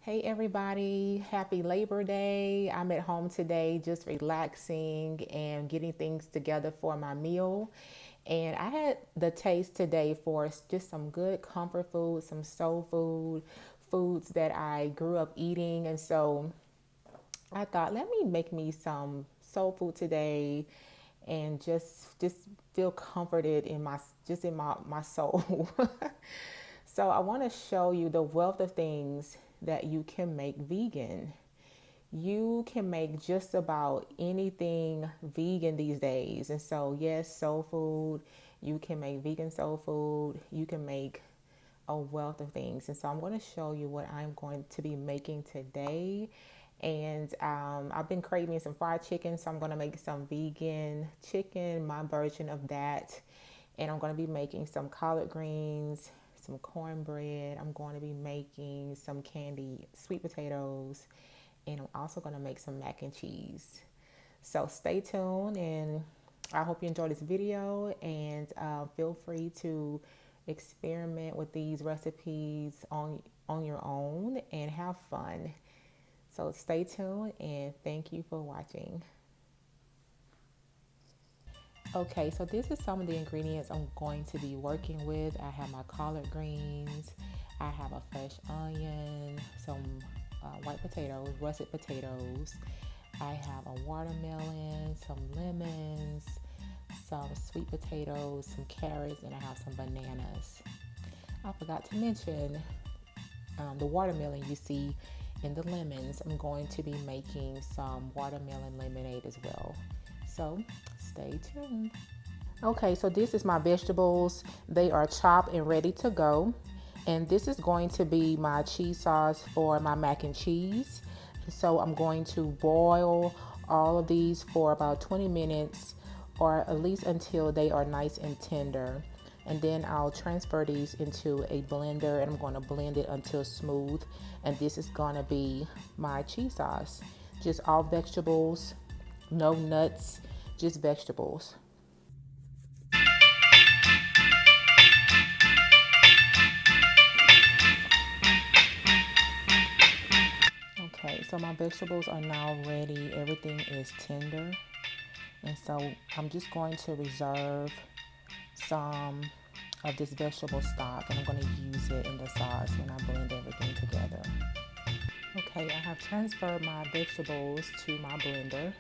Hey everybody, happy Labor Day. I'm at home today just relaxing and getting things together for my meal. And I had the taste today for just some good comfort food, some soul food, foods that I grew up eating. And so I thought, let me make me some soul food today and just feel comforted in my soul. So I want to show you the wealth of things that you can make vegan. You can make just about anything vegan these days. And so, yes, soul food, you can make vegan soul food, you can make a wealth of things. And so, I'm going to show you what I'm going to be making today. And I've been craving some fried chicken, so I'm going to make some vegan chicken, my version of that. And I'm going to be making some collard greens, some cornbread. I'm going to be making some candied sweet potatoes, and I'm also going to make some mac and cheese. So stay tuned, and I hope you enjoy this video, and feel free to experiment with these recipes on your own and have fun. So stay tuned, and thank you for watching. Okay, so this is some of the ingredients I'm going to be working with. I have my collard greens, I have a fresh onion, some white potatoes, russet potatoes. I have a watermelon, some lemons, some sweet potatoes, some carrots, and I have some bananas. I forgot to mention the watermelon you see in the lemons. I'm going to be making some watermelon lemonade as well. So stay tuned. Okay, so this is my vegetables. They are chopped and ready to go. And this is going to be my cheese sauce for my mac and cheese. So I'm going to boil all of these for about 20 minutes, or at least until they are nice and tender. And then I'll transfer these into a blender, and I'm going to blend it until smooth. And this is going to be my cheese sauce. Just all vegetables, no nuts, just vegetables. Okay, so my vegetables are now ready. Everything is tender. And so I'm just going to reserve some of this vegetable stock, and I'm going to use it in the sauce when I blend everything together. Okay, I have transferred my vegetables to my blender,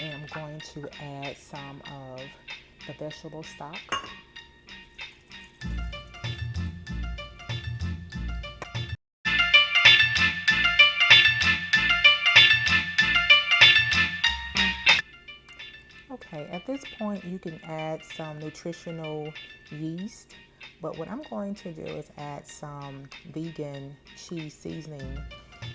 and I'm going to add some of the vegetable stock. Okay, at this point you can add some nutritional yeast, but what I'm going to do is add some vegan cheese seasoning.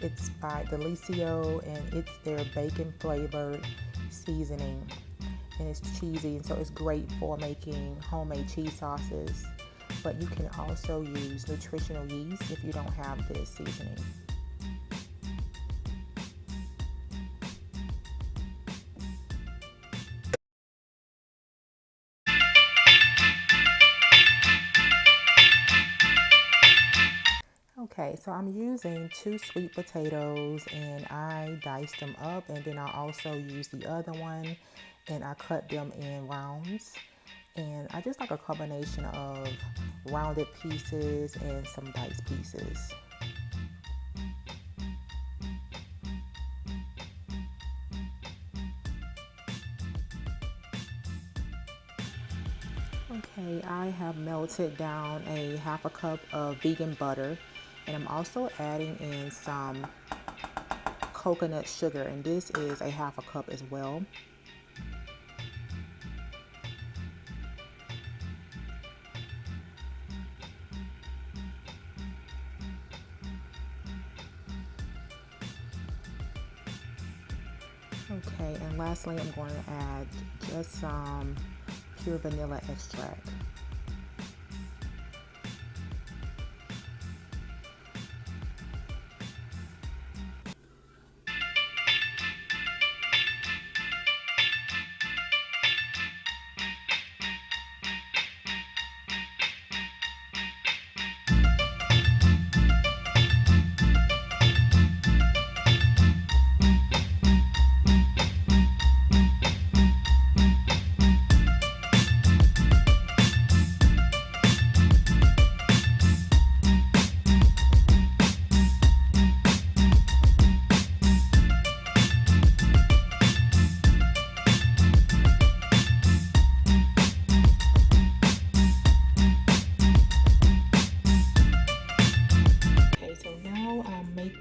It's by Delicio, and it's their bacon flavored seasoning, and it's cheesy, and so it's great for making homemade cheese sauces. But you can also use nutritional yeast if you don't have this seasoning. Okay, so I'm using 2 sweet potatoes, and I diced them up, and then I also use the other one and I cut them in rounds. And I just like a combination of rounded pieces and some diced pieces. Okay, I have melted down a half a cup of vegan butter, and I'm also adding in some coconut sugar, and this is a half a cup as well. Okay, and lastly, I'm going to add just some pure vanilla extract.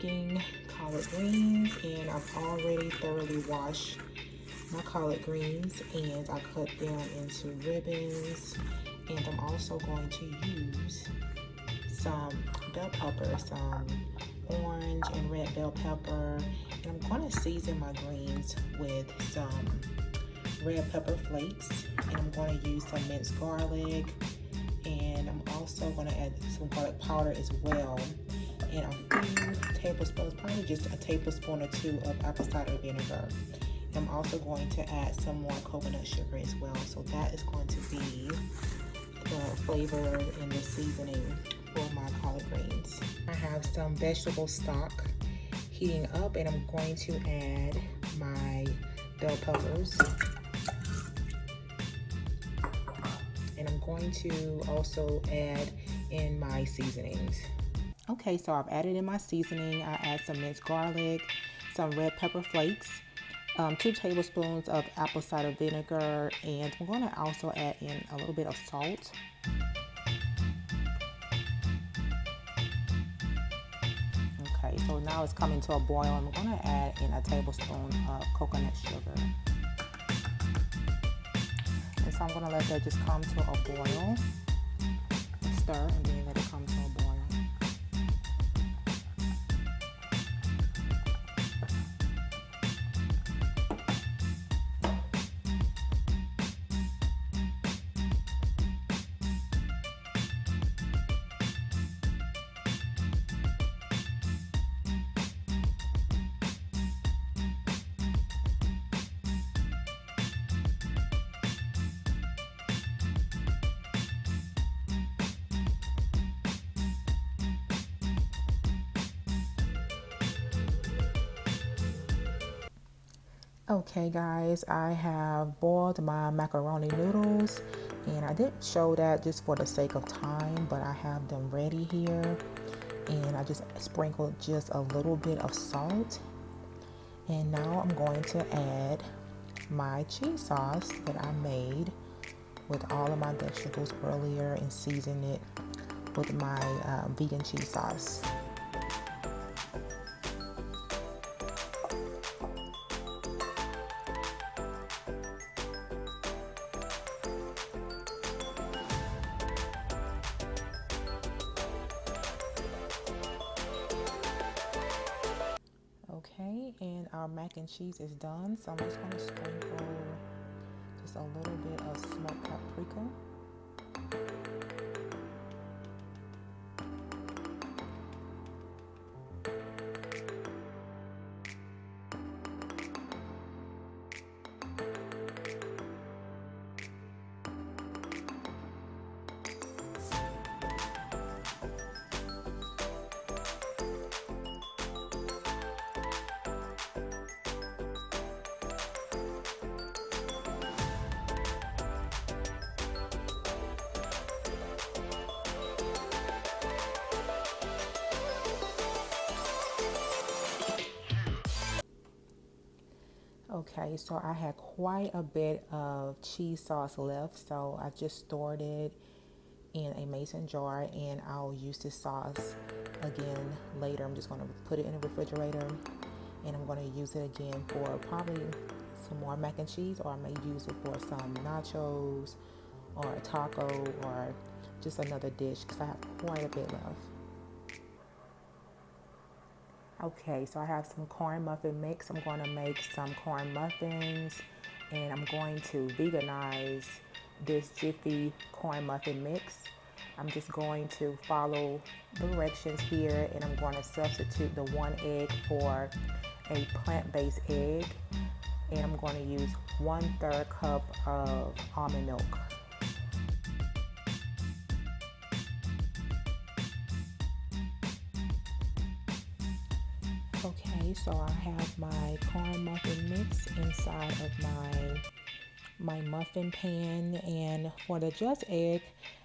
cooking collard greens, and I've already thoroughly washed my collard greens and I cut them into ribbons. And I'm also going to use some bell pepper, some orange and red bell pepper, and I'm going to season my greens with some red pepper flakes, and I'm going to use some minced garlic, and I'm also going to add some garlic powder as well, and a few tablespoons, probably just a tablespoon or two of apple cider vinegar. And I'm also going to add some more coconut sugar as well. So that is going to be the flavor and the seasoning for my collard greens. I have some vegetable stock heating up, and I'm going to add my bell peppers. And I'm going to also add in my seasonings. Okay, so I've added in my seasoning. I add some minced garlic, some red pepper flakes, 2 tablespoons of apple cider vinegar, and I'm going to also add in a little bit of salt. Okay, so now it's coming to a boil. I'm going to add in a tablespoon of coconut sugar. And so I'm going to let that just come to a boil. Stir and then let it come to a boil. Okay guys, I have boiled my macaroni noodles, and I didn't show that just for the sake of time, but I have them ready here, and I just sprinkled just a little bit of salt. And now I'm going to add my cheese sauce that I made with all of my vegetables earlier and season it with my vegan cheese sauce. Okay, and our mac and cheese is done, so I'm just going to sprinkle just a little bit of smoked paprika. Okay, so I had quite a bit of cheese sauce left, so I just stored it in a mason jar, and I'll use this sauce again later. I'm just going to put it in the refrigerator, and I'm going to use it again for probably some more mac and cheese, or I may use it for some nachos or a taco or just another dish because I have quite a bit left. Okay, so I have some corn muffin mix. I'm going to make some corn muffins, and I'm going to veganize this Jiffy corn muffin mix. I'm just going to follow directions here, and I'm going to substitute the 1 egg for a plant-based egg, and I'm going to use 1/3 cup of almond milk. Okay, so I have my corn muffin mix inside of my muffin pan, and for the just egg,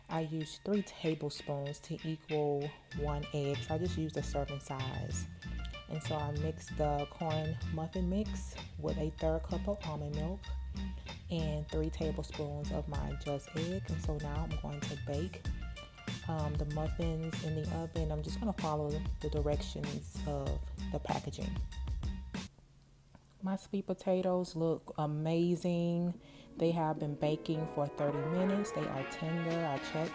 I use 3 tablespoons to equal 1 egg. So I just use the serving size. And so I mix the corn muffin mix with a 1/3 cup of almond milk and 3 tablespoons of my just egg. And so now I'm going to bake the muffins in the oven. I'm just going to follow the directions of the packaging. My sweet potatoes look amazing. They have been baking for 30 minutes. They are tender. I checked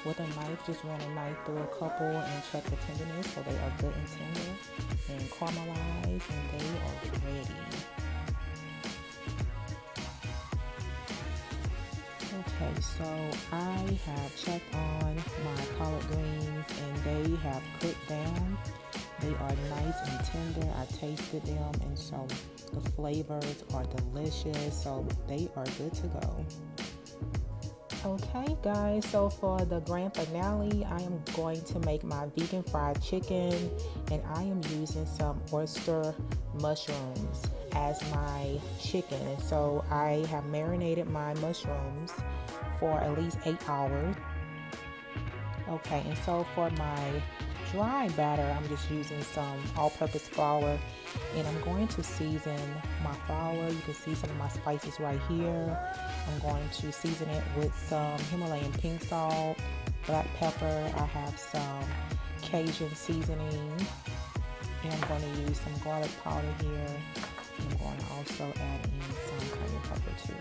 with a knife, just ran a knife through a couple and checked the tenderness. So they are good and tender and caramelized, and they are ready. Okay, so I have checked on my collard greens and they have cooked down. They are nice and tender. I tasted them, and so the flavors are delicious. So they are good to go. Okay guys, so for the grand finale, I am going to make my vegan fried chicken, and I am using some oyster mushrooms as my chicken. And so I have marinated my mushrooms for at least 8 hours. Okay, and so for my dry batter, I'm just using some all-purpose flour, and I'm going to season my flour. You can see some of my spices right here. I'm going to season it with some Himalayan pink salt, black pepper. I have some Cajun seasoning, and I'm going to use some garlic powder here. And I'm going to also add in some cayenne pepper too.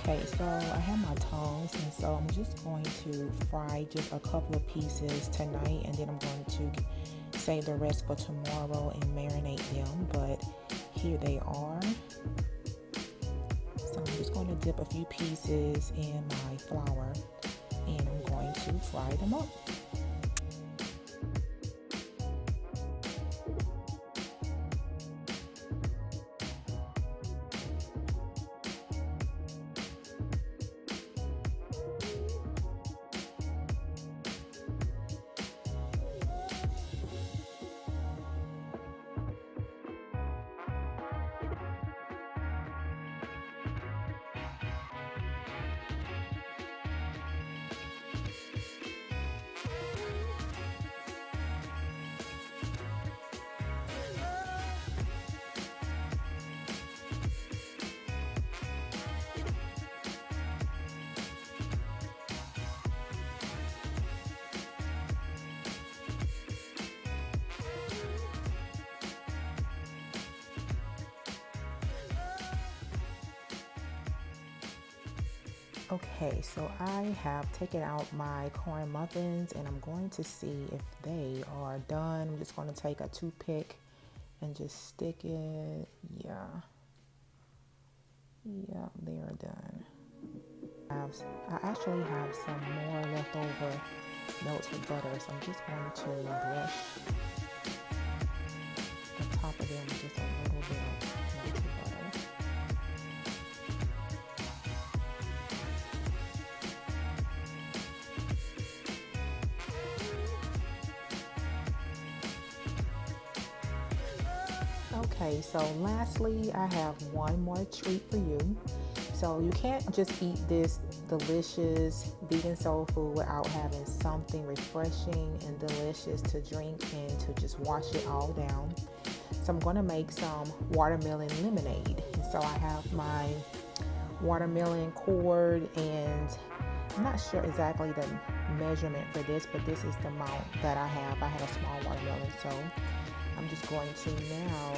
Okay, so I have my tongs, and so I'm just going to fry just a couple of pieces tonight, and then I'm going to save the rest for tomorrow and marinate them. But here they are. So I'm just going to dip a few pieces in my flour, and I'm going to fry them up. Okay, so I have taken out my corn muffins, and I'm going to see if they are done. I'm just going to take a toothpick and just stick it. Yeah, they are done. I actually have some more leftover melted butter, so I'm just going to brush the top of them with just a little bit of melted butter. Okay, so lastly, I have one more treat for you. So you can't just eat this delicious vegan soul food without having something refreshing and delicious to drink and to just wash it all down. So I'm going to make some watermelon lemonade. And so I have my watermelon cord, and I'm not sure exactly the measurement for this, but this is the amount that I have. I had a small watermelon, so I'm just going to now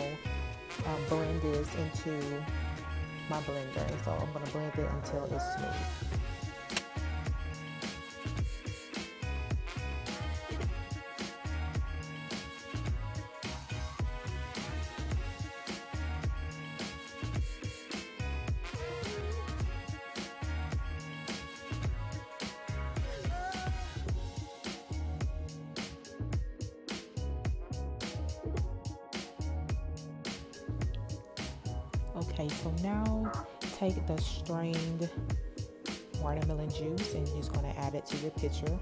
blend this into my blender. And so I'm going to blend it until it's smooth. Okay, so now take the strained watermelon juice and you're just going to add it to your pitcher.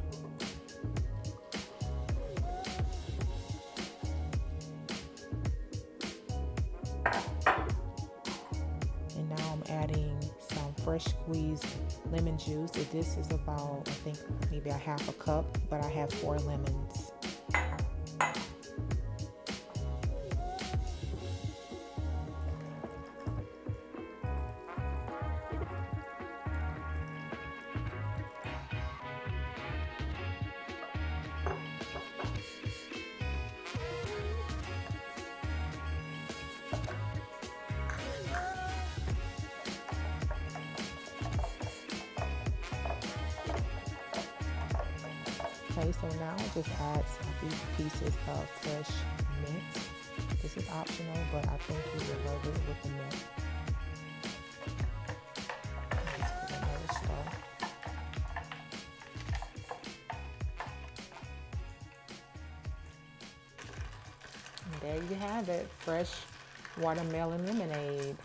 And now I'm adding some fresh squeezed lemon juice. This is about, I think, maybe a half a cup, but I have 4 lemons. Okay, so now just add a few pieces of fresh mint. This is optional, but I think you will love it with the mint. Let's give it another stir. And there you have it, fresh watermelon lemonade.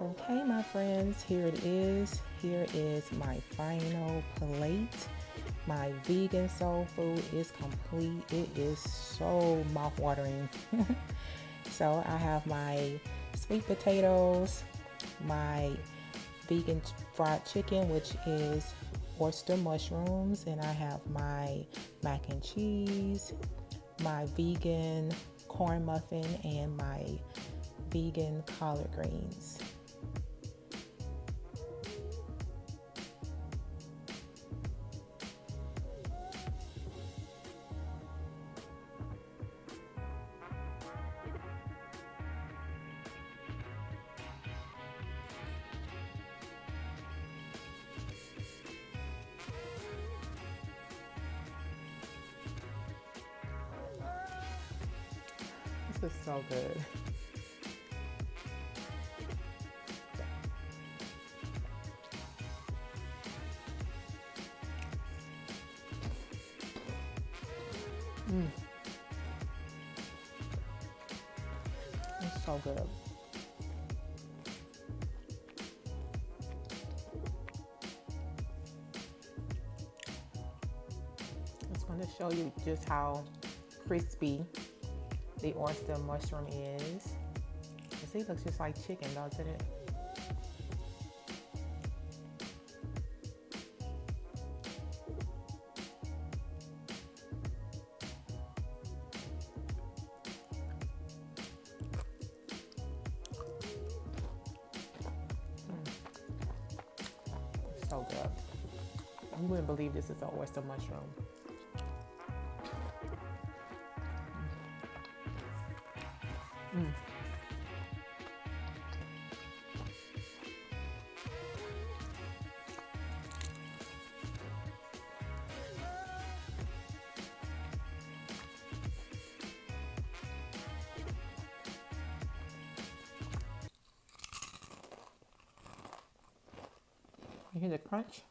Okay, my friends, here it is. Here is my final plate. My vegan soul food is complete. It is so mouth-watering. So I have my sweet potatoes, my vegan fried chicken, which is oyster mushrooms, and I have my mac and cheese, my vegan corn muffin, and my vegan collard greens. This is so good. It's so good. I just want to show you just how crispy the oyster mushroom is. You see, it looks just like chicken, doesn't it? So good. You wouldn't believe this is an oyster mushroom. You hear the crunch?